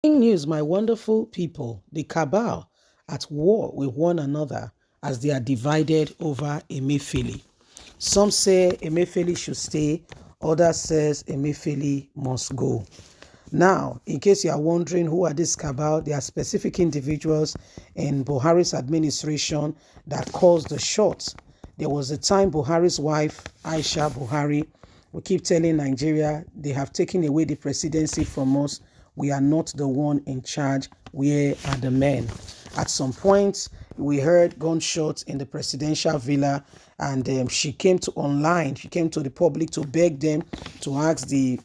News, my wonderful people, the Cabal at war with one another as they are divided over Emefiele. Some say Emefiele should stay, others says Emefiele must go. Now, in case you are wondering who are these Cabal, they are specific individuals in Buhari's administration that caused the shots. There was a time Buhari's wife, Aisha Buhari, we keep telling Nigeria they have taken away the presidency from us. We are not the one in charge. We are the men. At some point, we heard gunshots in the presidential villa, and she came to online. She came to the public to beg them to ask the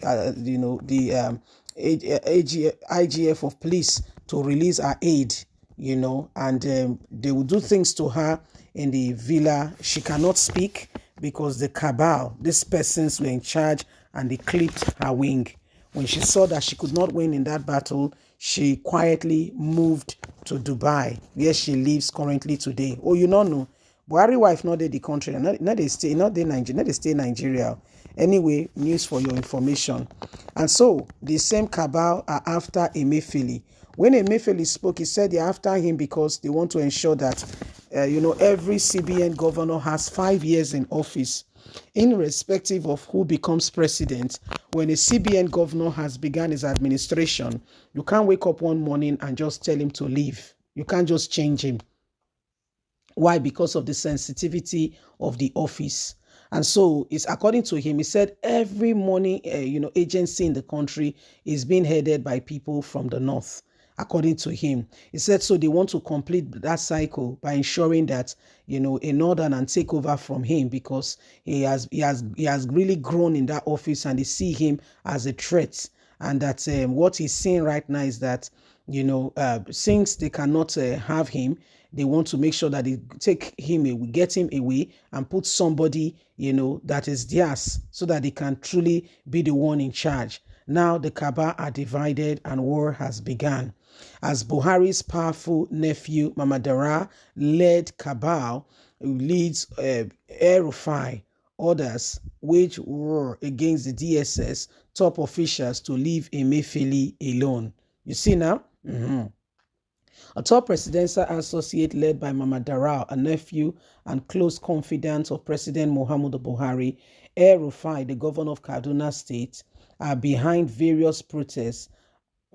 IGF of police to release her aid. And they will do things to her in the villa. She cannot speak because the Cabal, these persons were in charge, and they clipped her wing. When she saw that she could not win in that battle, she quietly moved to Dubai, where she lives currently today. Oh, you don't know. Buhari wife not the country, not they stay, not they Nigeria, not they stay Nigeria. Anyway, news for your information. And so the same Cabal are after Emefiele. When Emefiele spoke, he said they're after him because they want to ensure that every CBN governor has 5 years in office, irrespective of who becomes president. When a CBN governor has begun his administration, you can't wake up one morning and just tell him to leave. You can't just change him. Why? Because of the sensitivity of the office. And so it's according to him, he said every money agency in the country is being headed by people from the north. According to him, he said so they want to complete that cycle by ensuring that a northern and take over from him, because he has really grown in that office and they see him as a threat. And that what he's saying right now is that since they cannot have him, they want to make sure that they take him away, get him away, and put somebody that is theirs, so that they can truly be the one in charge. Now the Cabal are divided and war has begun. As Buhari's powerful nephew, Mamman Daura, led Cabal, who leads El-Rufai, others wage war against the DSS top officials to leave Emefiele alone. You see now? A top presidential associate led by Mamman Daura, a nephew and close confidant of President Muhammadu Buhari, El-Rufai, the governor of Kaduna State, are behind various protests,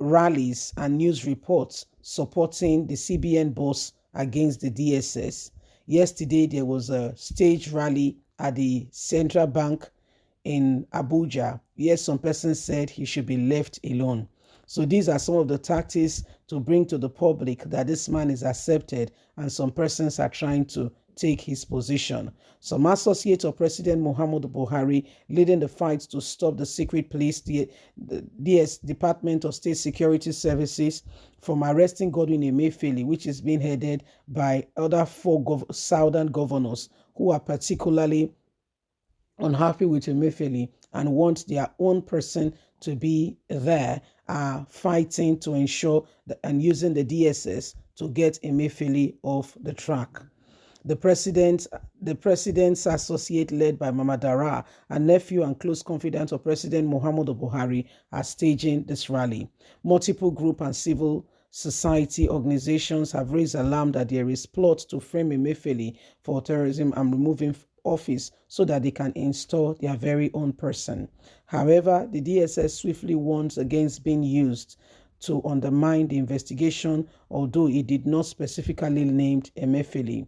rallies, and news reports supporting the CBN boss against the DSS. Yesterday, there was a stage rally at the Central Bank in Abuja. Yes, some persons said he should be left alone. So these are some of the tactics to bring to the public that this man is accepted, and some persons are trying to take his position. Some associates of President Muhammadu Buhari leading the fight to stop the secret police, the Department of State Security Services, from arresting Godwin Emefiele, which is being headed by other 4 southern governors who are particularly unhappy with Emefiele and want their own person to be there, are fighting to ensure that, and using the DSS to get Emefiele off the track. The president's associate led by Mamman Daura, a nephew and close confidant of President Muhammadu Buhari, are staging this rally. Multiple group and civil society organizations have raised alarm that there is plot to frame Emefiele for terrorism and remove him office so that they can install their very own person. However, the DSS swiftly warns against being used to undermine the investigation, although it did not specifically name Emefiele.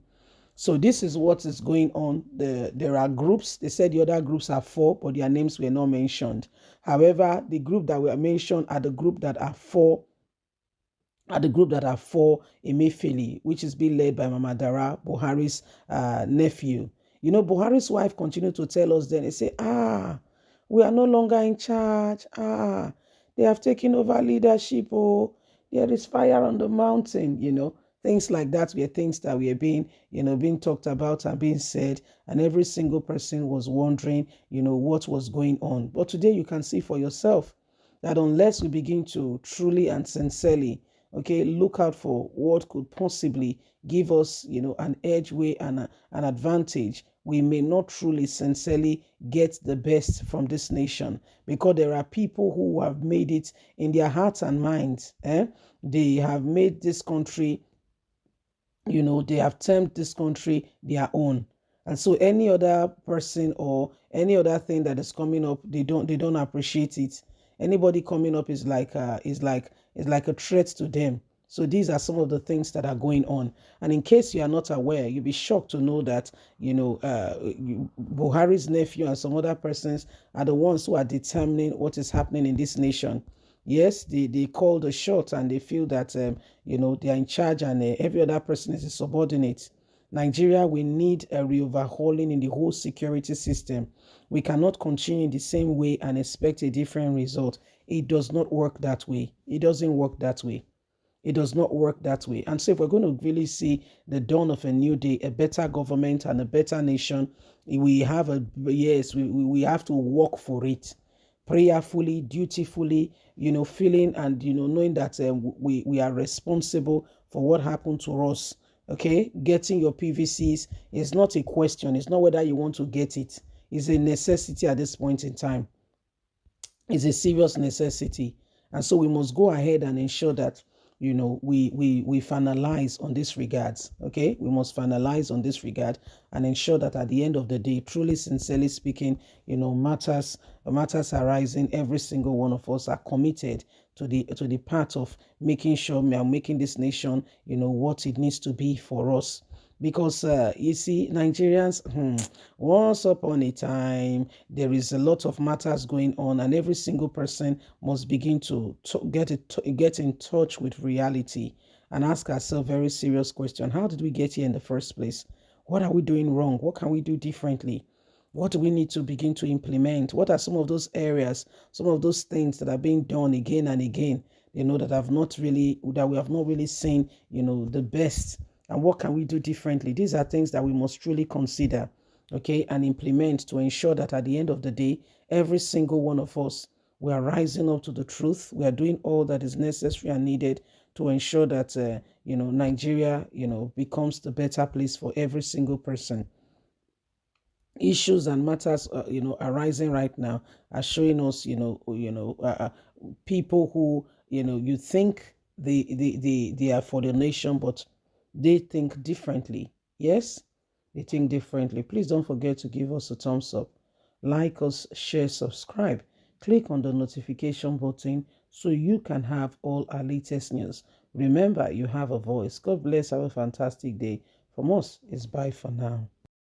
So this is what is going on. There are groups. They said the other groups are 4, but their names were not mentioned. However, the group that were mentioned are the group that are for Emefiele, which is being led by Mamman Daura, Buhari's nephew. Buhari's wife continued to tell us then, they say, we are no longer in charge. They have taken over leadership. Oh, there is fire on the mountain, Things like that were things that were being talked about and being said, and every single person was wondering, what was going on. But today you can see for yourself that unless we begin to truly and sincerely, look out for what could possibly give us, an edge way and an advantage, we may not truly, sincerely get the best from this nation, because there are people who have made it in their hearts and minds. They have made this country, they have termed this country their own. And so any other person or any other thing that is coming up, they don't appreciate it. Anybody coming up is like a threat to them. So these are some of the things that are going on. And in case you are not aware, you'll be shocked to know that Buhari's nephew and some other persons are the ones who are determining what is happening in this nation. Yes, they call the shot, and they feel that they are in charge, and every other person is a subordinate. Nigeria, we need a re-overhauling in the whole security system. We cannot continue in the same way and expect a different result. It does not work that way. It doesn't work that way. It does not work that way. And so if we're going to really see the dawn of a new day, a better government and a better nation, we have we have to work for it prayerfully, dutifully, feeling and, knowing that we are responsible for what happened to us. Okay, getting your PVCs is not a question. It's not whether you want to get it. It's a necessity at this point in time. It's a serious necessity. And so we must go ahead and ensure that we finalize on this regards. Okay, we must finalize on this regard and ensure that at the end of the day, truly, sincerely speaking, matters arising, every single one of us are committed to the part of making sure we are making this nation what it needs to be for us. Because you see, Nigerians, once upon a time, there is a lot of matters going on, and every single person must begin to get in touch with reality and ask ourselves very serious question: how did we get here in the first place? What are we doing wrong? What can we do differently? What do we need to begin to implement? What are some of those areas, some of those things that are being done again and again, that we have not really seen, the best? And what can we do differently? These are things that we must truly consider, okay, and implement to ensure that at the end of the day, every single one of us, we are rising up to the truth. We are doing all that is necessary and needed to ensure that, Nigeria, becomes the better place for every single person. Issues and matters, arising right now are showing us, people who, you think they are for the nation, but they think differently. Yes, they think differently. Please don't forget to give us a thumbs up, like us, share, subscribe. Click on the notification button so you can have all our latest news. Remember, you have a voice. God bless. Have a fantastic day. From us, it's bye for now.